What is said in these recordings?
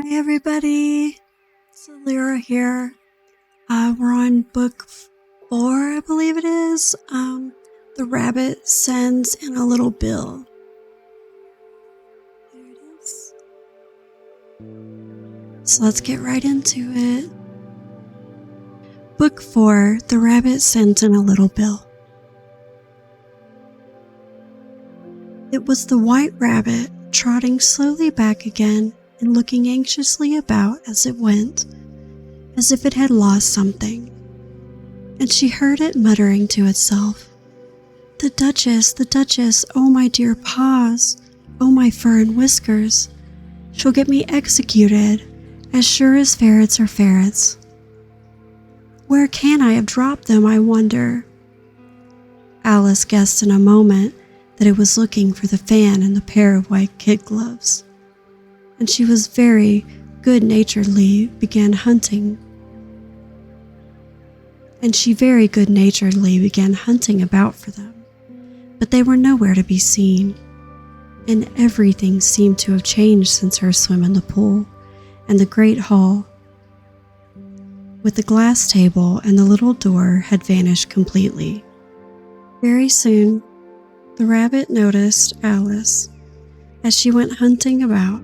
Hi everybody, it's Elirra here. We're on book 4, I believe it is. The rabbit sends in a little bill. There it is. So let's get right into it. Book 4, The Rabbit Sends in a Little Bill. It was the white rabbit trotting slowly back again and looking anxiously about as it went, as if it had lost something, and she heard it muttering to itself, the Duchess, oh my dear paws, oh my fur and whiskers, she'll get me executed, as sure as ferrets are ferrets. Where can I have dropped them, I wonder? Alice guessed in a moment that it was looking for the fan and the pair of white kid gloves, and she was very good-naturedly began hunting about for them, but they were nowhere to be seen, and everything seemed to have changed since her swim in the pool, and the great hall with the glass table and the little door had vanished completely. Very soon, the rabbit noticed Alice as she went hunting about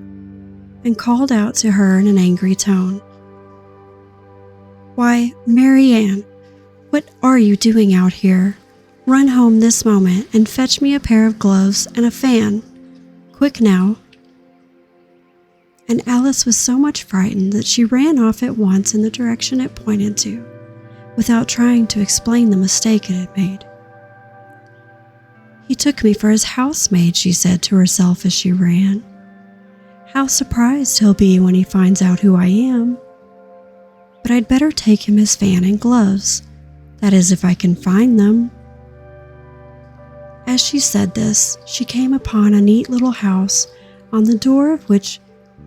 and called out to her in an angry tone. Why, Mary Ann, what are you doing out here? Run home this moment and fetch me a pair of gloves and a fan. Quick now. And Alice was so much frightened that she ran off at once in the direction it pointed to, without trying to explain the mistake it had made. He took me for his housemaid, she said to herself as she ran. How surprised he'll be when he finds out who I am. But I'd better take him his fan and gloves, that is if I can find them. As she said this, she came upon a neat little house, on the door of which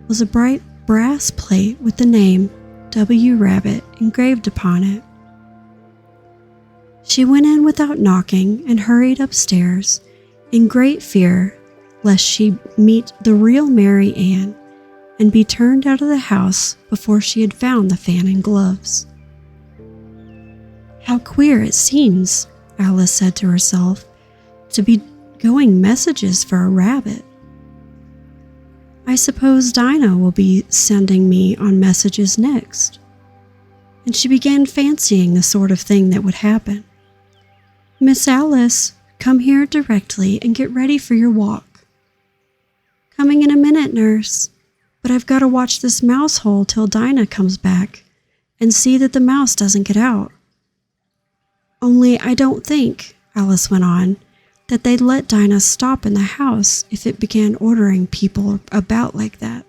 was a bright brass plate with the name W. Rabbit engraved upon it. She went in without knocking and hurried upstairs, in great fear lest she meet the real Mary Ann and be turned out of the house before she had found the fan and gloves. How queer it seems, Alice said to herself, to be going messages for a rabbit. I suppose Dinah will be sending me on messages next. And she began fancying the sort of thing that would happen. Miss Alice, come here directly and get ready for your walk. Coming in a minute, nurse, but I've got to watch this mouse hole till Dinah comes back and see that the mouse doesn't get out. Only I don't think, Alice went on, that they'd let Dinah stop in the house if it began ordering people about like that.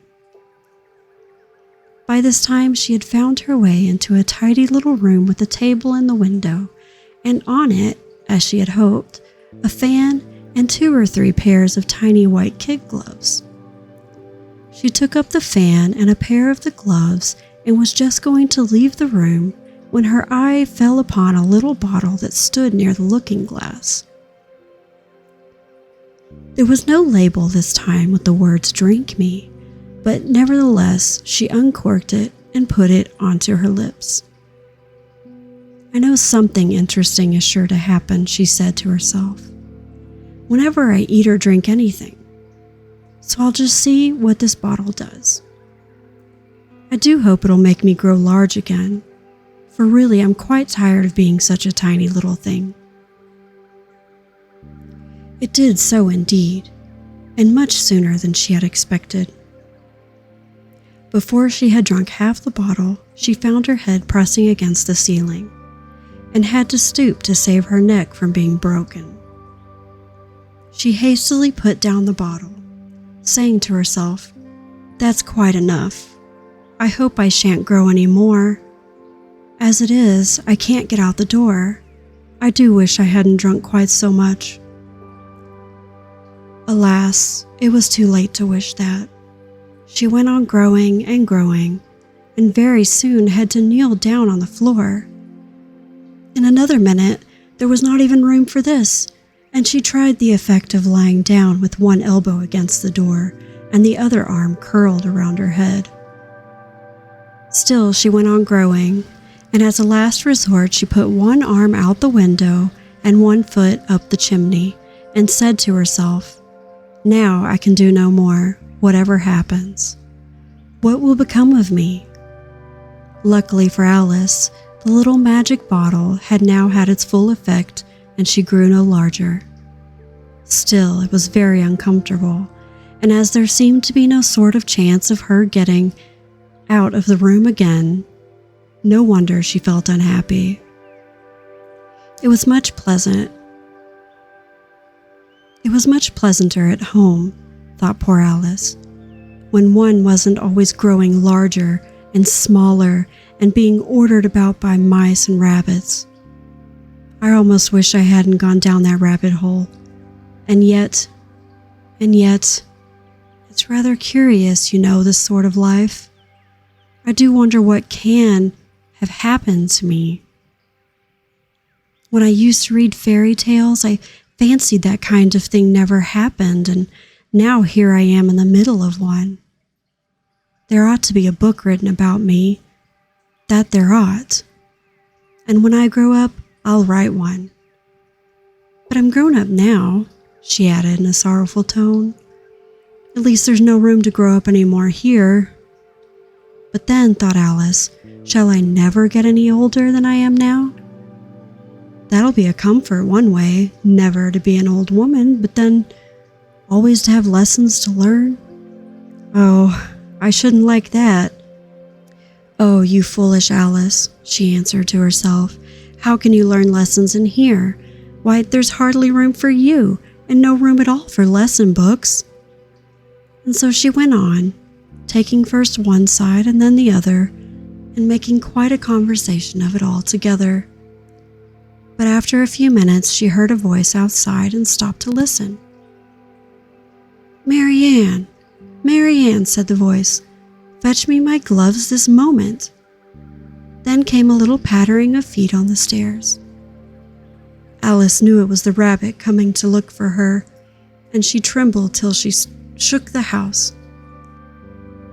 By this time she had found her way into a tidy little room with a table in the window, and on it, as she had hoped, a fan and 2 or 3 pairs of tiny white kid gloves. She took up the fan and a pair of the gloves and was just going to leave the room when her eye fell upon a little bottle that stood near the looking glass. There was no label this time with the words "Drink me," but nevertheless she uncorked it and put it onto her lips. I know something interesting is sure to happen, she said to herself, whenever I eat or drink anything, so I'll just see what this bottle does. I do hope it'll make me grow large again, for really I'm quite tired of being such a tiny little thing. It did so indeed, and much sooner than she had expected. Before she had drunk half the bottle, she found her head pressing against the ceiling, and had to stoop to save her neck from being broken. She hastily put down the bottle, saying to herself, "That's quite enough. I hope I shan't grow any more. As it is, I can't get out the door. I do wish I hadn't drunk quite so much." Alas, it was too late to wish that. She went on growing and growing, and very soon had to kneel down on the floor. In another minute, there was not even room for this, and she tried the effect of lying down with one elbow against the door and the other arm curled around her head. Still, she went on growing, and as a last resort, she put one arm out the window and one foot up the chimney, and said to herself, "Now I can do no more, whatever happens. What will become of me?" Luckily for Alice, the little magic bottle had now had its full effect, and she grew no larger. Still, it was very uncomfortable, and as there seemed to be no sort of chance of her getting out of the room again, no wonder she felt unhappy. It was much pleasanter at home, thought poor Alice, when one wasn't always growing larger and smaller and being ordered about by mice and rabbits. I almost wish I hadn't gone down that rabbit hole. And yet, it's rather curious, this sort of life. I do wonder what can have happened to me. When I used to read fairy tales, I fancied that kind of thing never happened, and now here I am in the middle of one. There ought to be a book written about me. That there ought. And when I grow up, I'll write one. But I'm grown up now, she added in a sorrowful tone. At least there's no room to grow up anymore here. But then, thought Alice, shall I never get any older than I am now? That'll be a comfort one way, never to be an old woman, but then always to have lessons to learn. Oh, I shouldn't like that. Oh, you foolish Alice, she answered to herself. How can you learn lessons in here? Why, there's hardly room for you, and no room at all for lesson books. And so she went on, taking first one side and then the other, and making quite a conversation of it all together. But after a few minutes, she heard a voice outside and stopped to listen. "Marianne, Marianne," said the voice, "fetch me my gloves this moment." Then came a little pattering of feet on the stairs. Alice knew it was the rabbit coming to look for her, and she trembled till she shook the house,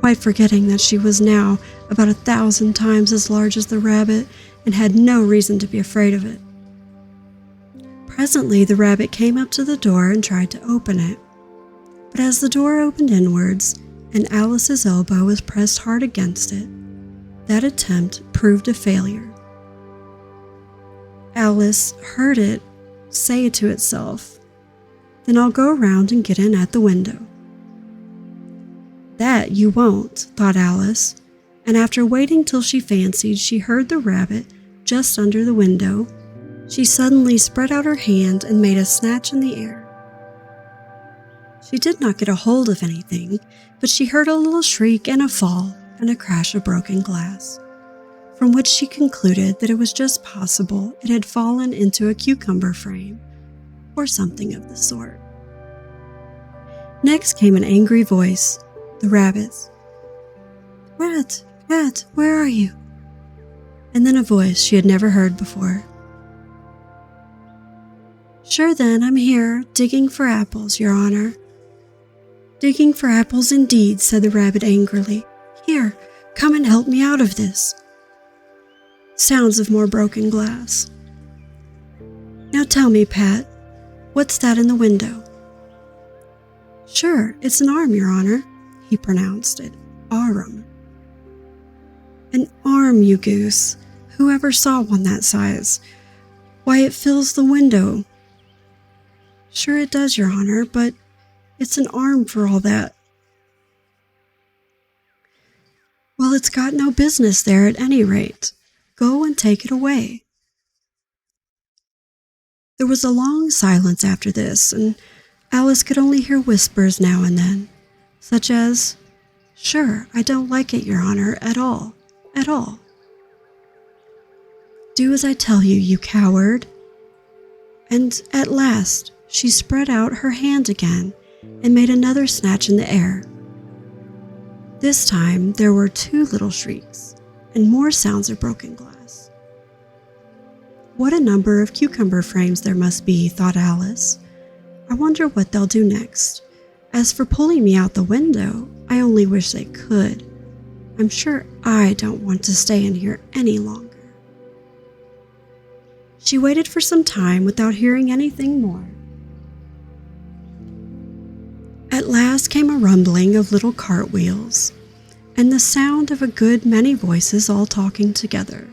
quite forgetting that she was now about 1,000 times as large as the rabbit and had no reason to be afraid of it. Presently the rabbit came up to the door and tried to open it, but as the door opened inwards and Alice's elbow was pressed hard against it, that attempt proved a failure. Alice heard it say to itself, "Then I'll go around and get in at the window." "That you won't," thought Alice, and after waiting till she fancied she heard the rabbit just under the window, she suddenly spread out her hand and made a snatch in the air. She did not get a hold of anything, but she heard a little shriek and a fall and a crash of broken glass, from which she concluded that it was just possible it had fallen into a cucumber frame, or something of the sort. Next came an angry voice, the rabbit's. "Pat, Pat, where are you?" And then a voice she had never heard before. "Sure then, I'm here, digging for apples, Your Honor." "Digging for apples indeed," said the rabbit angrily. "Here, come and help me out of this." Sounds of more broken glass. "Now tell me, Pat, what's that in the window?" "Sure, it's an arm, Your Honor," he pronounced it. "Arm." "An arm, you goose. Whoever saw one that size? Why, it fills the window." "Sure it does, Your Honor, but it's an arm for all that." "Well, it's got no business there at any rate. Go and take it away." There was a long silence after this, and Alice could only hear whispers now and then, such as, "Sure, I don't like it, Your Honor, at all, at all." "Do as I tell you, you coward." And at last she spread out her hand again and made another snatch in the air. This time there were 2 little shrieks and more sounds of broken glass. What a number of cucumber frames there must be, thought Alice. I wonder what they'll do next. As for pulling me out the window, I only wish they could. I'm sure I don't want to stay in here any longer." She waited for some time without hearing anything more. At last came a rumbling of little cartwheels, and the sound of a good many voices all talking together.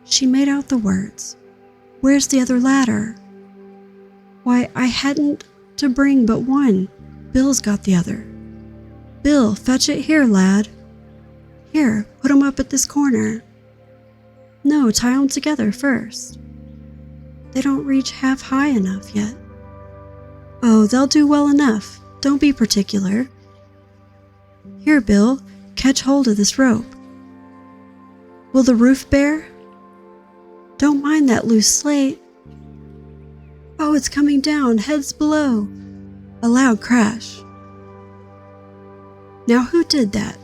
She made out the words, "Where's the other ladder? Why, I hadn't to bring but one. Bill's got the other. Bill, fetch it here, lad. Here, put 'em up at this corner. No, tie 'em together first. They don't reach half high enough yet. Oh, they'll do well enough. Don't be particular. Here, Bill, catch hold of this rope. Will the roof bear? Don't mind that loose slate. Oh, it's coming down, heads below." A loud crash. Now who did that?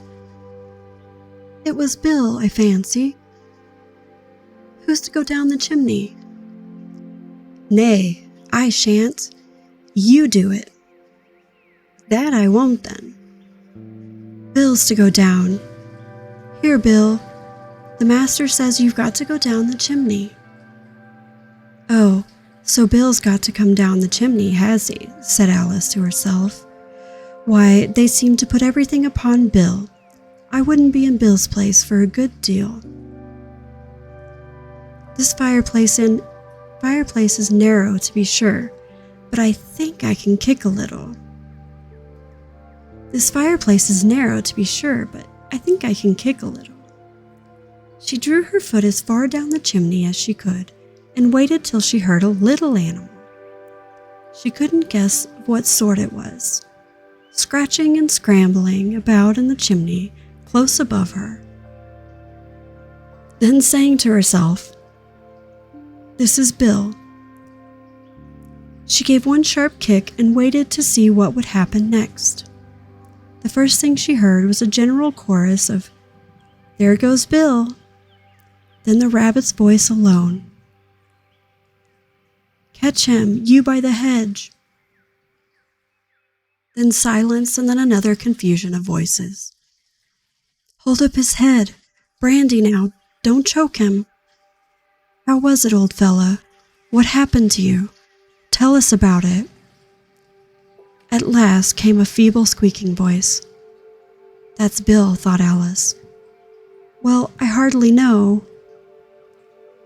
It was Bill, I fancy. Who's to go down the chimney? Nay, I shan't. You do it. That I won't then. Bill's to go down. Here, Bill. The master says you've got to go down the chimney. Oh, so Bill's got to come down the chimney, has he? Said Alice to herself. Why, they seem to put everything upon Bill. I wouldn't be in Bill's place for a good deal. This fireplace is narrow, to be sure, but I think I can kick a little. This fireplace is narrow, to be sure, but I think I can kick a little. She drew her foot as far down the chimney as she could and waited till she heard a little animal. She couldn't guess what sort it was, scratching and scrambling about in the chimney close above her. Then saying to herself, "This is Bill." She gave one sharp kick and waited to see what would happen next. The first thing she heard was a general chorus of, "There goes Bill." Then the rabbit's voice alone. "Catch him, you by the hedge." Then silence, and then another confusion of voices. "Hold up his head. Brandy now, don't choke him. How was it, old fella? What happened to you? Tell us about it." At last came a feeble squeaking voice. "That's Bill," thought Alice. "Well, I hardly know."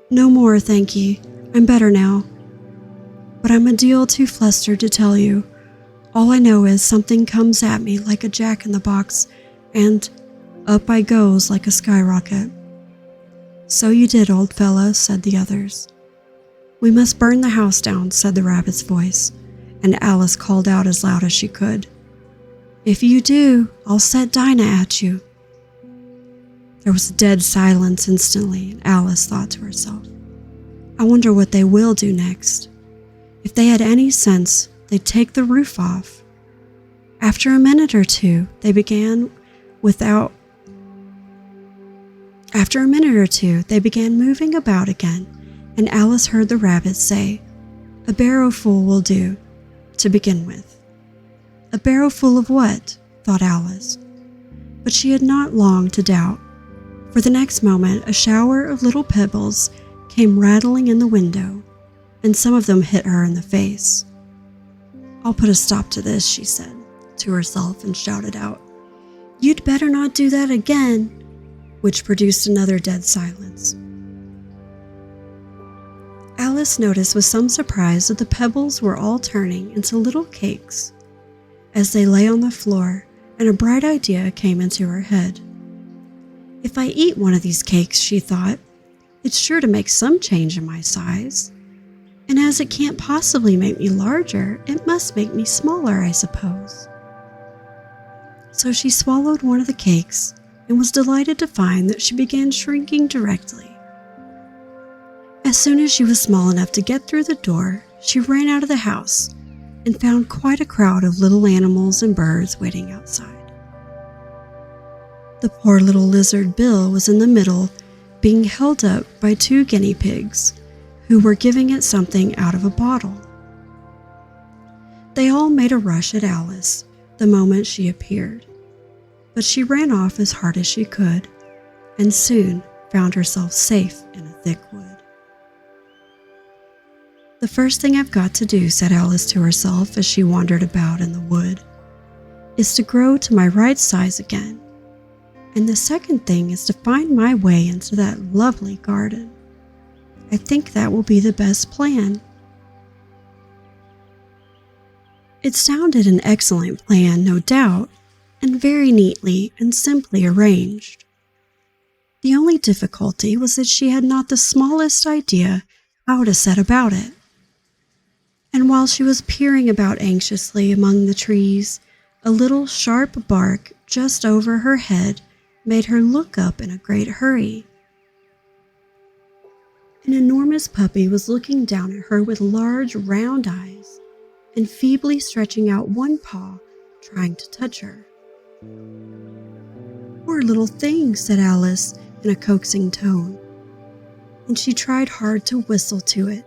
"No more, thank ye. I'm better now. But I'm a deal too flustered to tell you. All I know is something comes at me like a jack-in-the-box, and up I goes like a skyrocket." "So you did, old fellow," said the others. "We must burn the house down," said the rabbit's voice, and Alice called out as loud as she could, "If you do, I'll set Dinah at you." There was a dead silence instantly, and Alice thought to herself, "I wonder what they will do next. If they had any sense, they'd take the roof off." After a minute or two, they began moving about again, and Alice heard the rabbit say, "A barrowful will do, to begin with." A barrowful of what? Thought Alice. But she had not long to doubt, for the next moment a shower of little pebbles came rattling in the window, and some of them hit her in the face. "I'll put a stop to this," she said to herself, and shouted out, "You'd better not do that again," which produced another dead silence. Alice noticed with some surprise that the pebbles were all turning into little cakes as they lay on the floor, and a bright idea came into her head. "If I eat one of these cakes," she thought, "it's sure to make some change in my size. And as it can't possibly make me larger, it must make me smaller, I suppose." So she swallowed one of the cakes and was delighted to find that she began shrinking directly. As soon as she was small enough to get through the door, she ran out of the house and found quite a crowd of little animals and birds waiting outside. The poor little lizard Bill was in the middle, being held up by 2 guinea pigs, who were giving it something out of a bottle. They all made a rush at Alice the moment she appeared, but she ran off as hard as she could and soon found herself safe in a thick wood. "The first thing I've got to do," said Alice to herself as she wandered about in the wood, "is to grow to my right size again. And the second thing is to find my way into that lovely garden. I think that will be the best plan." It sounded an excellent plan, no doubt, and very neatly and simply arranged. The only difficulty was that she had not the smallest idea how to set about it. And while she was peering about anxiously among the trees, a little sharp bark just over her head made her look up in a great hurry. An enormous puppy was looking down at her with large, round eyes and feebly stretching out one paw, trying to touch her. "Poor little thing," said Alice in a coaxing tone, and she tried hard to whistle to it,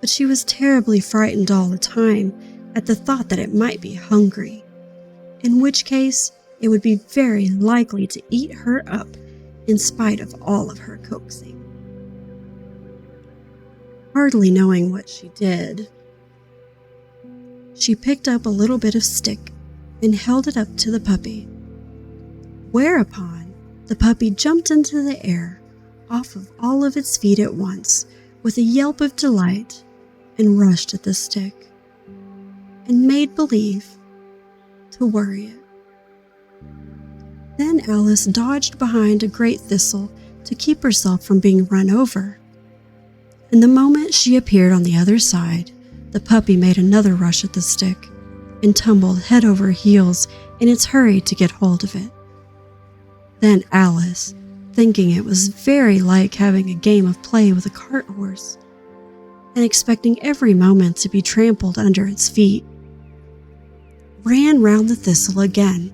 but she was terribly frightened all the time at the thought that it might be hungry, in which case it would be very likely to eat her up in spite of all of her coaxing. Hardly knowing what she did, she picked up a little bit of stick and held it up to the puppy, whereupon the puppy jumped into the air off of all of its feet at once with a yelp of delight and rushed at the stick and made believe to worry it. Then Alice dodged behind a great thistle to keep herself from being run over, and the moment she appeared on the other side, the puppy made another rush at the stick and tumbled head over heels in its hurry to get hold of it. Then Alice, thinking it was very like having a game of play with a cart horse, and expecting every moment to be trampled under its feet, ran round the thistle again.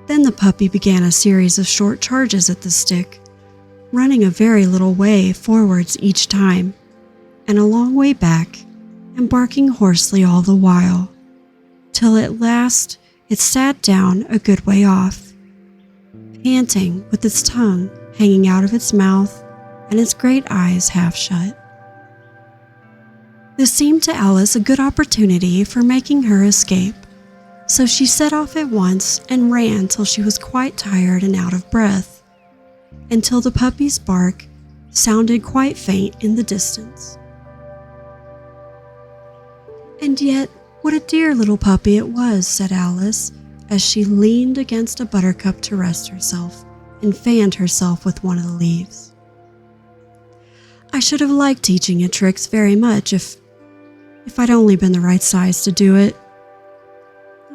Then the puppy began a series of short charges at the stick, running a very little way forwards each time, and a long way back, and barking hoarsely all the while, till at last it sat down a good way off, panting with its tongue hanging out of its mouth and its great eyes half shut. This seemed to Alice a good opportunity for making her escape, so she set off at once and ran till she was quite tired and out of breath, until the puppy's bark sounded quite faint in the distance. "And yet, what a dear little puppy it was," said Alice, as she leaned against a buttercup to rest herself and fanned herself with one of the leaves. "I should have liked teaching it tricks very much if I'd only been the right size to do it.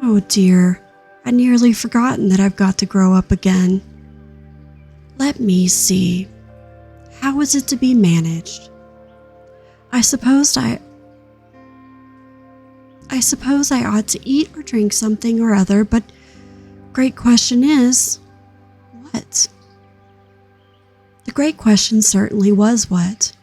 Oh dear, I'd nearly forgotten that I've got to grow up again. Let me see. How is it to be managed? I suppose I ought to eat or drink something or other, but great question is, what?" The great question certainly was what.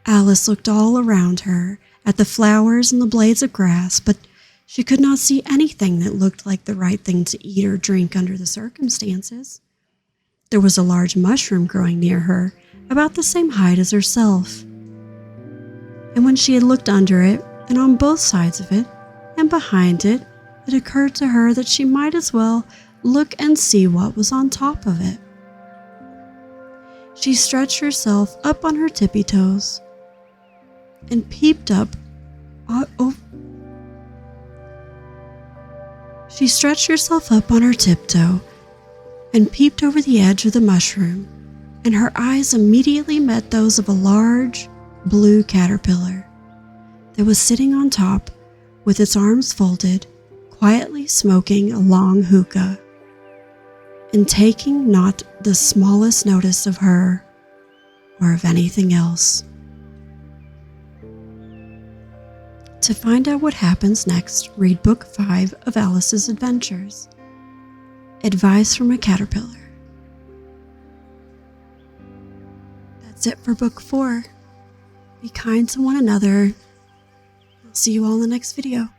Alice looked all around her at the flowers and the blades of grass, but she could not see anything that looked like the right thing to eat or drink under the circumstances. There was a large mushroom growing near her, about the same height as herself. And when she had looked under it, and on both sides of it, and behind it, it occurred to her that she might as well look and see what was on top of it. She stretched herself up on her tippy toes and peeped up She stretched herself up on her tiptoe and peeped over the edge of the mushroom, and her eyes immediately met those of a large blue caterpillar that was sitting on top with its arms folded, quietly smoking a long hookah, and taking not the smallest notice of her or of anything else. To find out what happens next, read Book 5 of Alice's Adventures, Advice from a Caterpillar. That's it for Book 4. Be kind to one another. I'll see you all in the next video.